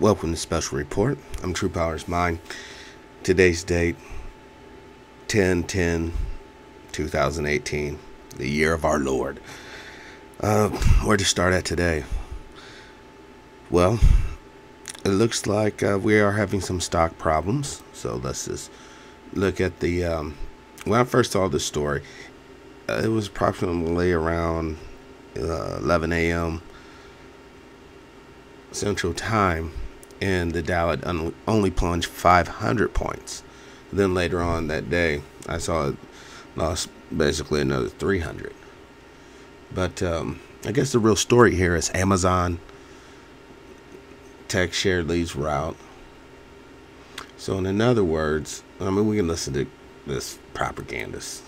Welcome to Special Report. I'm TruePowerIsMine. Today's date, 10/10/2018, the year of our Lord. Where to start at today? Well, it looks like we are having some stock problems. So let's just look at the. When I first saw this story, it was approximately around 11 a.m. Central Time, and the Dow had only plunged 500 points. Then later on that day, I saw it lost basically another 300. But I guess the real story here is Amazon tech share leads route. So in other words, I mean, we can listen to this propagandist.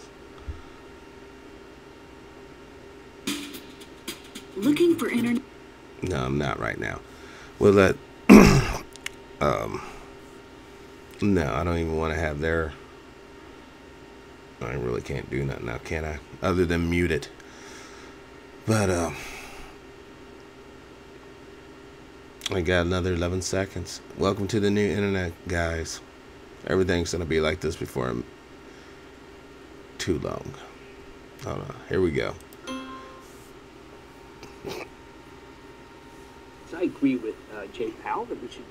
Looking for internet? No, I'm not right now. Well, that no, I don't even want to have their. I really can't do nothing now, can I? Other than mute it. But I got another 11 seconds. Welcome to the new internet, guys. Everything's gonna be like this before I'm too long. Hold on. Here we go. I agree with Jay Powell that we should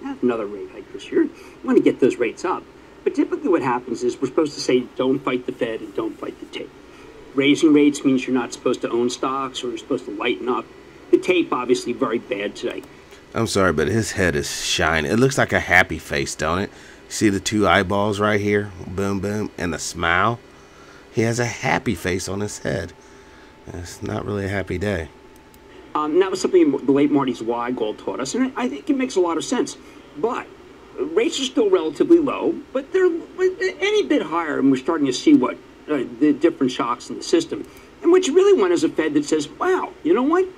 have another rate hike this year. We want to get those rates up. But typically what happens is we're supposed to say don't fight the Fed and don't fight the tape. Raising rates means you're not supposed to own stocks or you're supposed to lighten up. The tape, obviously, very bad today. I'm sorry, but his head is shining. It looks like a happy face, don't it? See the two eyeballs right here? Boom, boom. And the smile? He has a happy face on his head. It's not really a happy day. That was something the late Marty Zweigel taught us, and I think it makes a lot of sense. But rates are still relatively low, but they're any bit higher, and we're starting to see what the different shocks in the system. And what you really want is a Fed that says, wow, you know what?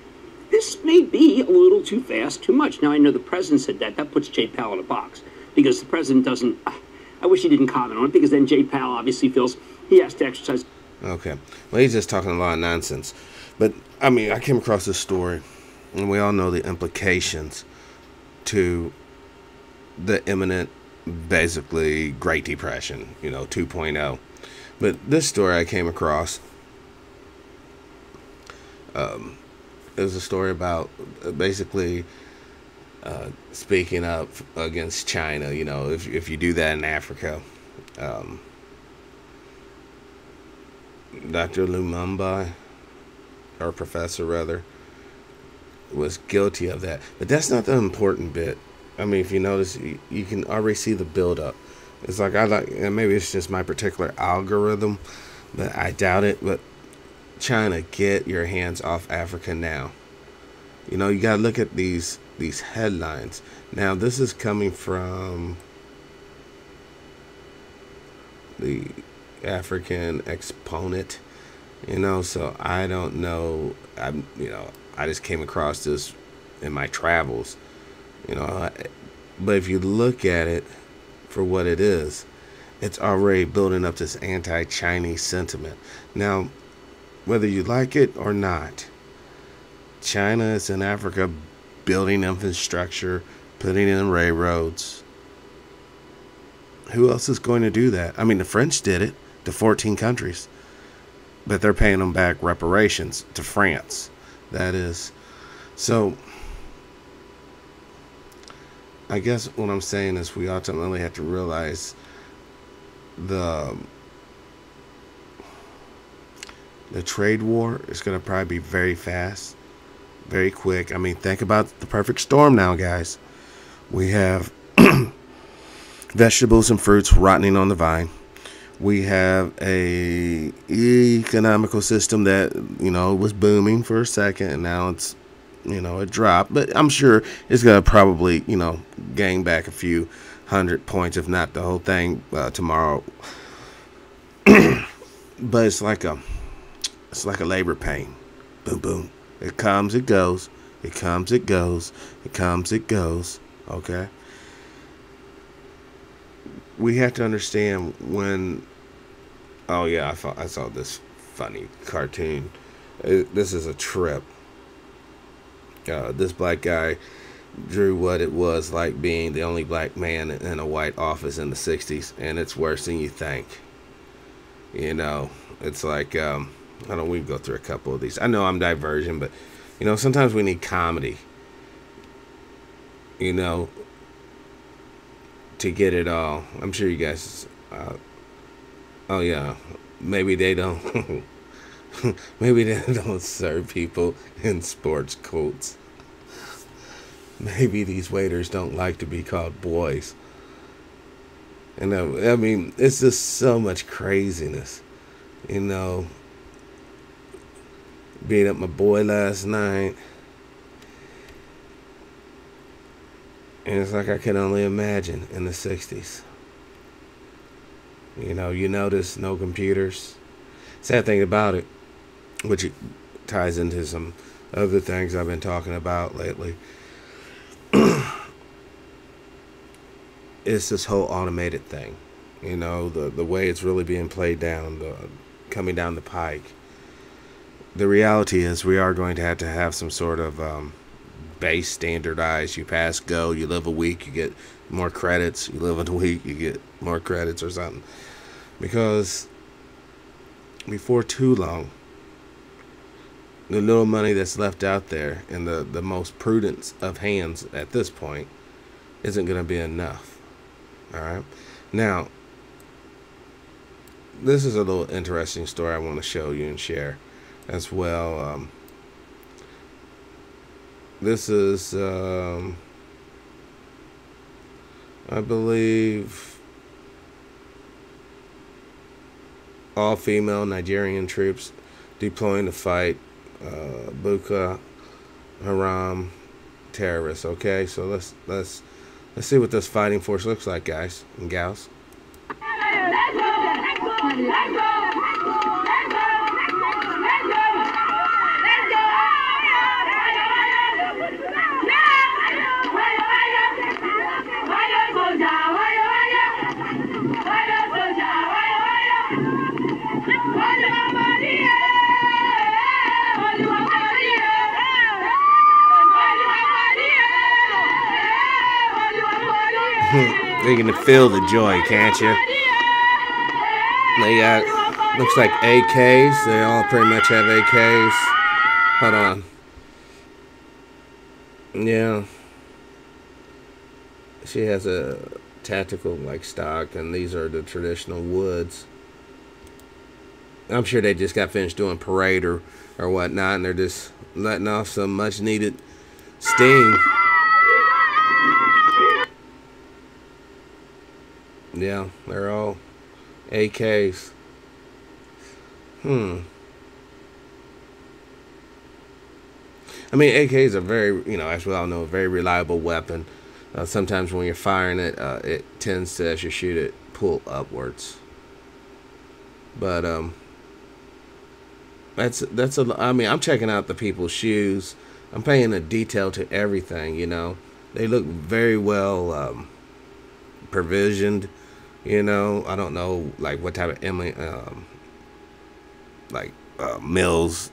This may be a little too fast, too much. Now, I know the president said that. That puts Jay Powell in a box, because the president doesn't. I wish he didn't comment on it, because then Jay Powell obviously feels he has to exercise. Okay. Well, he's just talking a lot of nonsense. But, I mean, I came across this story, and we all know the implications to the imminent, basically, Great Depression, 2.0. But this story I came across, it was a story about basically speaking up against China, if you do that in Africa. Dr. Lumumba, or professor rather, was guilty of that. But that's not the important bit. I mean, if you notice, you can already see the build-up. It's like, and maybe it's just my particular algorithm, but I doubt it. But China, get your hands off Africa now. You got to look at these headlines. Now, this is coming from the African Exponent. So I don't know. I just came across this in my travels. But if you look at it for what it is, it's already building up this anti-Chinese sentiment. Now, whether you like it or not, China is in Africa building infrastructure, putting in railroads. Who else is going to do that? I mean, the French did it to 14 countries. But they're paying them back reparations to France. That is. So, I guess what I'm saying is we ultimately have to realize the trade war is going to probably be very fast, very quick. I mean, think about the perfect storm now, guys. We have vegetables and fruits rotting on the vine. We have a economical system that, was booming for a second, and now it's, it dropped. But I'm sure it's going to probably, gain back a few hundred points, if not the whole thing, tomorrow. But it's like a labor pain. Boom, boom. It comes, it goes. It comes, it goes. It comes, it goes. Okay? We have to understand when. Oh yeah, I saw this funny cartoon. This is a trip. This black guy drew what it was like being the only black man in a white office in the 60s, and it's worse than you think. You know, it's like, I don't know, we can go through a couple of these. I know I'm diverging, but, you know, sometimes we need comedy, you know, to get it all. I'm sure you guys, oh yeah, maybe they don't, maybe they don't serve people in sports coats. Maybe these waiters don't like to be called boys. And I mean, it's just so much craziness. You know, beat up my boy last night. And it's like I can only imagine in the 60s. You know, you notice no computers. Sad thing about it, which ties into some other things I've been talking about lately, it's this whole automated thing. You know, the way it's really being played down, coming down the pike. The reality is we are going to have some sort of base standardized. You pass go, you live a week, you get more credits. You live a week, you get more credits or something. Because before too long, the little money that's left out there in the most prudent of hands at this point isn't going to be enough. All right. Now, this is a little interesting story I want to show you and share as well. This is, I believe, all female Nigerian troops deploying to fight Boko Haram terrorists. Okay, so let's see what this fighting force looks like, guys and gals. You can feel the joy, can't you? They got, looks like AKs. They all pretty much have AKs. Hold on. Yeah. She has a tactical like stock, and these are the traditional woods. I'm sure they just got finished doing parade or whatnot, and they're just letting off some much needed steam. Yeah, they're all AKs. I mean, AKs are very, you know, as we all know, a very reliable weapon. Sometimes when you're firing it, it tends to, as you shoot it, pull upwards. But that's a. I mean, I'm checking out the people's shoes. I'm paying a detail to everything. You know, they look very well provisioned. You know, I don't know like what type of mills.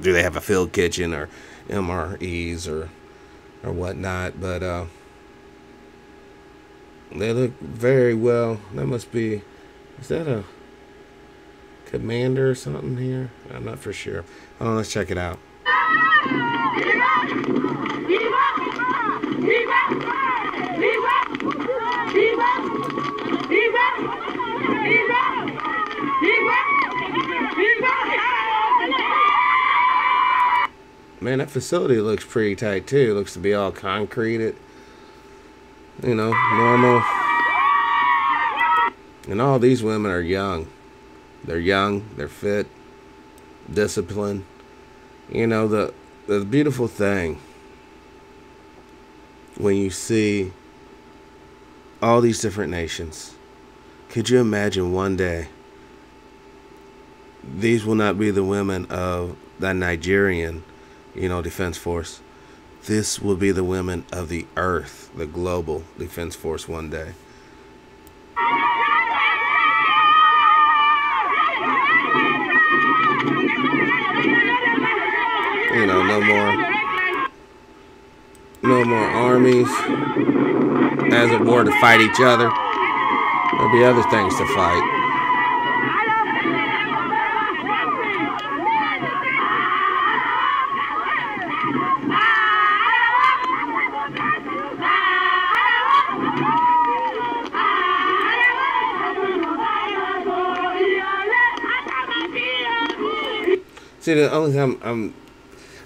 Do they have a field kitchen or MREs or whatnot? But they look very well. That must be. Is that a commander or something here? I'm not for sure. Oh, let's check it out. Man, that facility looks pretty tight too. It looks to be all concreted. You know, normal. And all these women are young. They're young, they're fit, disciplined. You know, the beautiful thing when you see all these different nations, could you imagine one day these will not be the women of the Nigerian, you know, Defense Force. This will be the women of the Earth, the global Defense Force one day. You know, no no more armies as a war to fight each other. There'll be other things to fight. See, the only thing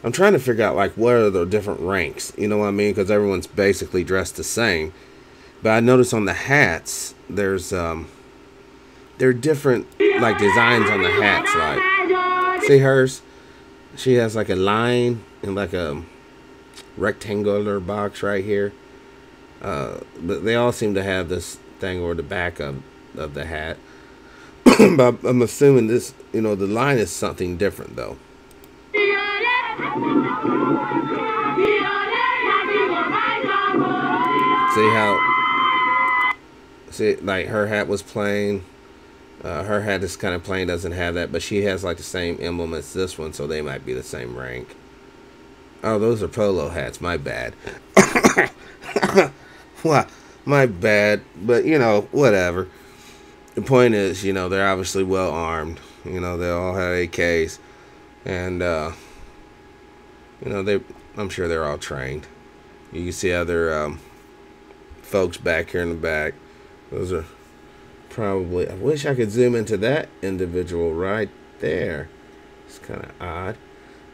I'm trying to figure out, like, what are the different ranks? You know what I mean? Because everyone's basically dressed the same. But I noticed on the hats, there are different, like, designs on the hats. Like, see hers? She has like a line and like a rectangular box right here. But they all seem to have this thing over the back of the hat. But I'm assuming this, the line is something different though. See, like her hat was plain. Her hat is kind of plain, doesn't have that, but she has like the same emblem as this one, so they might be the same rank. Oh, those are polo hats. My bad. Well, my bad. But whatever. The point is, they're obviously well armed. They all have AKs, and I'm sure they're all trained. You can see other folks back here in the back. Those are probably. I wish I could zoom into that individual right there. It's kind of odd,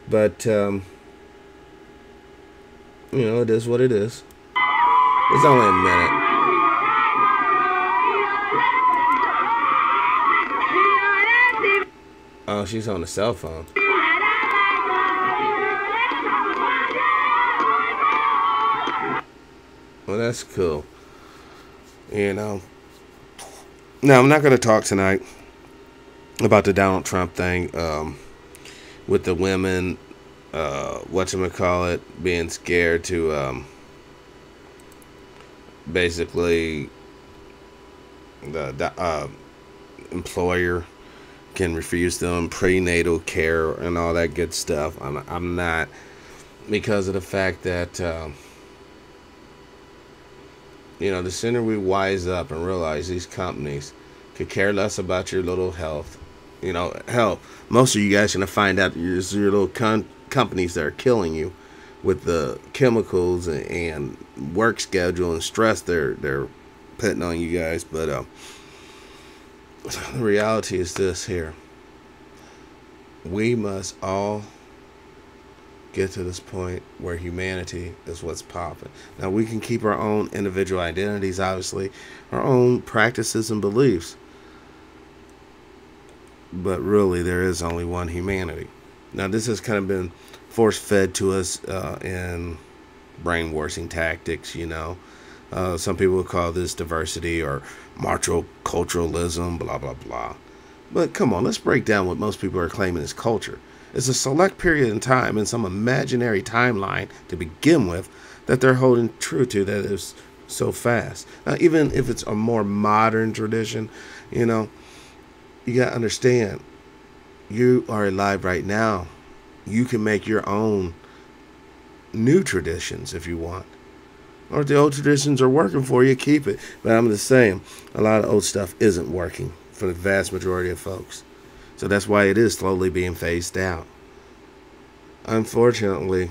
but it is what it is. It's only a minute. Oh, she's on the cell phone. Well, that's cool. Now, I'm not going to talk tonight about the Donald Trump thing with the women, whatchamacallit, being scared to basically the employer can refuse them prenatal care and all that good stuff. I'm not, because of the fact that the sooner we wise up and realize these companies could care less about your little health. Hell, most of you guys are gonna find out it's your little companies that are killing you with the chemicals and work schedule and stress they're putting on you guys. But the reality is this here. We must all get to this point where humanity is what's popping. Now, we can keep our own individual identities, obviously, our own practices and beliefs. But really, there is only one humanity. Now, this has kind of been force-fed to us in brainwashing tactics, Some people would call this diversity or multiculturalism, blah, blah, blah. But come on, let's break down what most people are claiming is culture. It's a select period in time in some imaginary timeline to begin with that they're holding true to that is so fast. Now, even if it's a more modern tradition, you got to understand, you are alive right now. You can make your own new traditions if you want. Or if the old traditions are working for you, keep it. But I'm just saying, a lot of old stuff isn't working for the vast majority of folks. So that's why it is slowly being phased out. Unfortunately,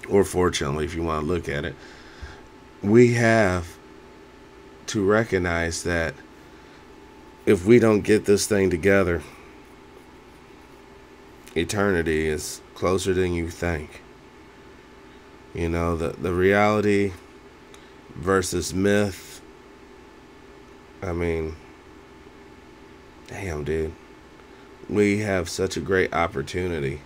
or fortunately, if you want to look at it, we have to recognize that if we don't get this thing together, eternity is closer than you think. The reality versus myth. I mean, damn, dude. We have such a great opportunity.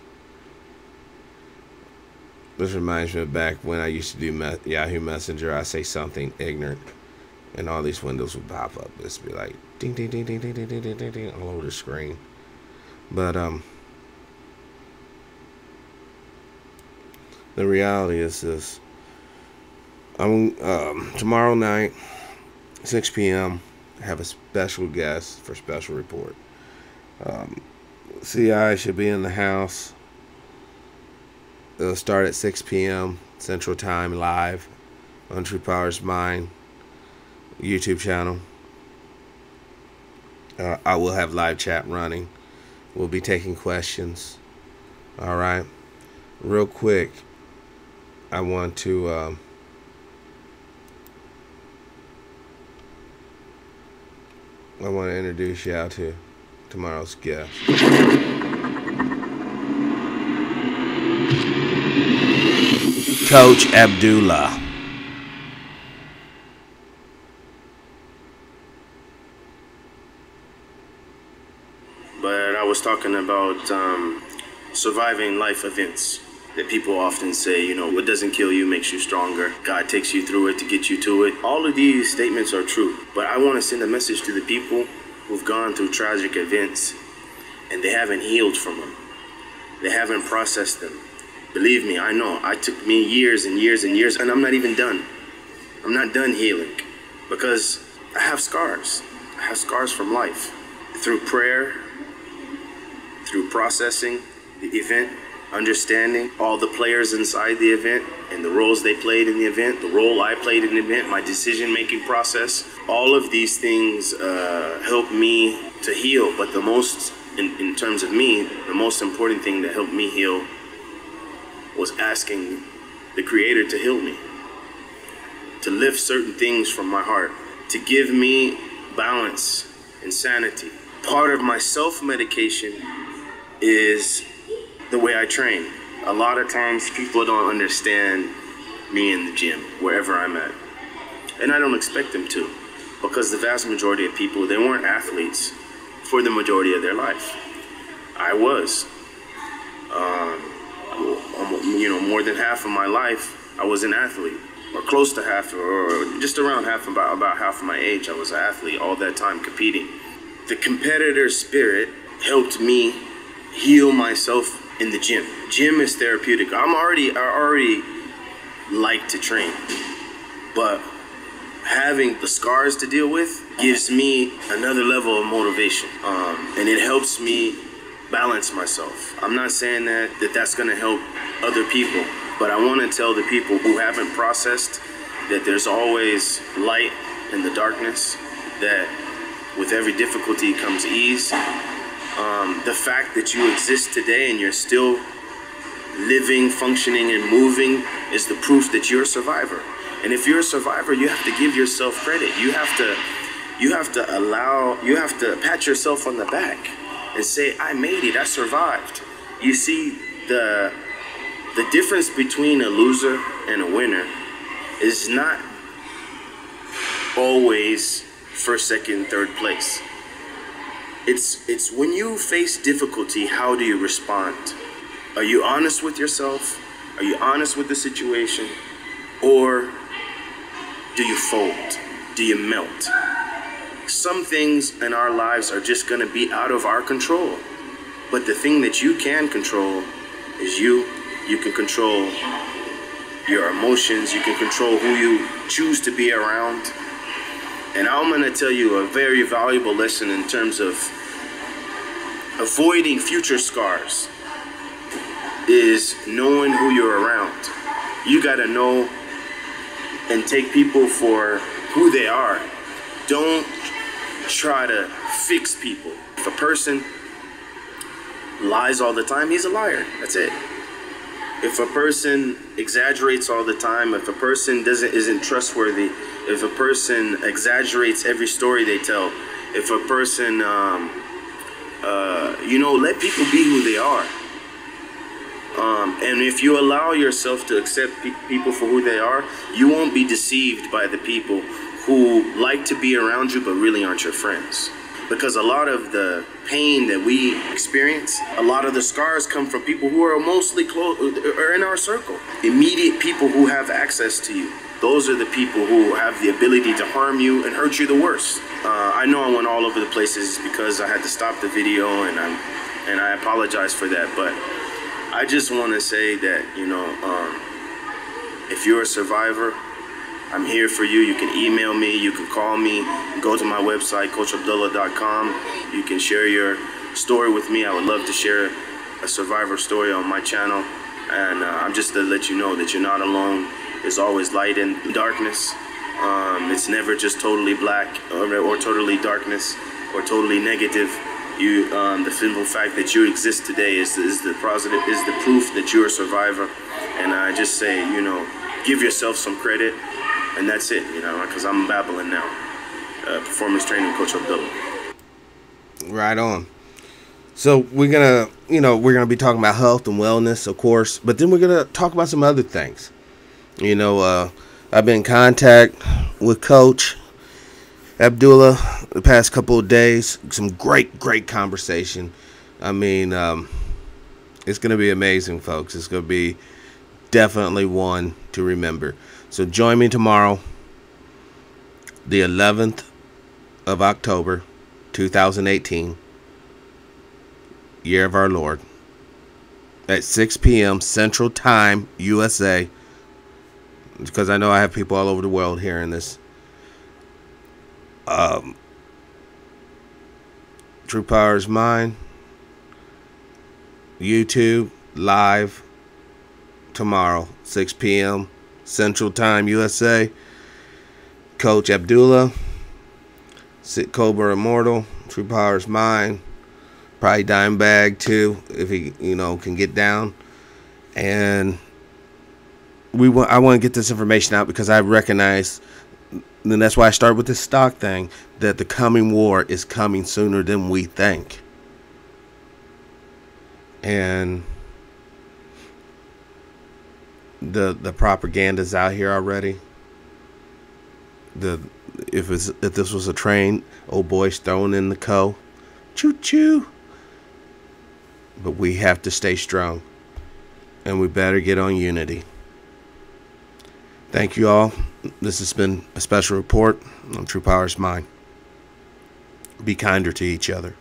This reminds me of back when I used to do Yahoo Messenger. I say something ignorant, and all these windows would pop up. It's be like ding, ding, ding, ding, ding, ding, ding, ding, ding, all over the screen. But the reality is this. I'm tomorrow night, 6 p.m. have a special guest for special report. CI should be in the house. It'll start at 6 p.m. Central Time live on TruePowerIsMine YouTube channel. I will have live chat running. We'll be taking questions. All right. Real quick, I want to introduce you out to tomorrow's guest. Coach Abdullah. But I was talking about surviving life events that people often say, you know, what doesn't kill you makes you stronger. God takes you through it to get you to it. All of these statements are true, but I want to send a message to the people who've gone through tragic events and they haven't healed from them. They haven't processed them. Believe me, I know. It took me years and years and years, and I'm not even done. I'm not done healing because I have scars. I have scars from life. Through prayer, through processing the event, understanding all the players inside the event and the roles they played in the event, the role I played in the event, my decision-making process, all of these things help me to heal. But the most, in terms of me, the most important thing that helped me heal was asking the Creator to heal me, to lift certain things from my heart, to give me balance and sanity. Part of my self-medication is the way I train. A lot of times people don't understand me in the gym, wherever I'm at. And I don't expect them to, because the vast majority of people, they weren't athletes for the majority of their life. I was. More than half of my life, I was an athlete, or close to half, or just around half, about half of my age, I was an athlete all that time competing. The competitor spirit helped me heal myself in the gym. Gym is therapeutic. I already like to train, but having the scars to deal with gives me another level of motivation, and it helps me balance myself. I'm not saying that's going to help other people, but I want to tell the people who haven't processed that there's always light in the darkness, that with every difficulty comes ease. The fact that you exist today and you're still living, functioning, and moving is the proof that you're a survivor. And if you're a survivor, you have to give yourself credit. You have to pat yourself on the back and say, I made it, I survived. You see, the difference between a loser and a winner is not always first, second, third place. It's when you face difficulty, how do you respond? Are you honest with yourself? Are you honest with the situation? Or do you fold? Do you melt? Some things in our lives are just going to be out of our control. But the thing that you can control is you. You can control your emotions. You can control who you choose to be around. And I'm going to tell you a very valuable lesson in terms of avoiding future scars is knowing who you're around. You got to know and take people for who they are. Don't try to fix people. If a person lies all the time, he's a liar. That's it. If a person exaggerates all the time, if a person isn't trustworthy, if a person exaggerates every story they tell, if a person, let people be who they are. And if you allow yourself to accept people for who they are, you won't be deceived by the people who like to be around you but really aren't your friends. Because a lot of the pain that we experience, a lot of the scars come from people who are mostly close or in our circle. Immediate people who have access to you. Those are the people who have the ability to harm you and hurt you the worst. I know I went all over the places because I had to stop the video, and I apologize for that. But I just want to say that, if you're a survivor, I'm here for you. You can email me, you can call me, go to my website, coachabdullah.com. You can share your story with me. I would love to share a survivor story on my channel. And I'm just to let you know that you're not alone. There's always light in darkness. It's never just totally black or totally darkness or totally negative. The simple fact that you exist today is the positive, is the proof that you're a survivor. And I just say, give yourself some credit, and that's it, because I'm babbling now. Performance training coach Abdullah. Right on. So we're gonna be talking about health and wellness, of course, but then we're gonna talk about some other things. I've been in contact with Coach Abdullah the past couple of days. Some great conversation. I mean, it's gonna be amazing, folks. It's gonna be definitely one to remember. So join me tomorrow, the 11th of October, 2018, year of our Lord, at 6 p.m. Central Time, USA, because I know I have people all over the world hearing this. True Power is Mine, YouTube, live tomorrow, 6 p.m. Central Time, USA. Coach Abdullah, Sit Cobra Immortal, True Power is Mine, probably Dime Bag too, if he can get down. And I want to get this information out because I recognize, and that's why I started with this stock thing, that the coming war is coming sooner than we think. And the propaganda's out here already. If this was a train, old boy's throwing in the coal, choo choo. But we have to stay strong, and we better get on unity. Thank you all. This has been a special report on True Power is Mine. Be kinder to each other.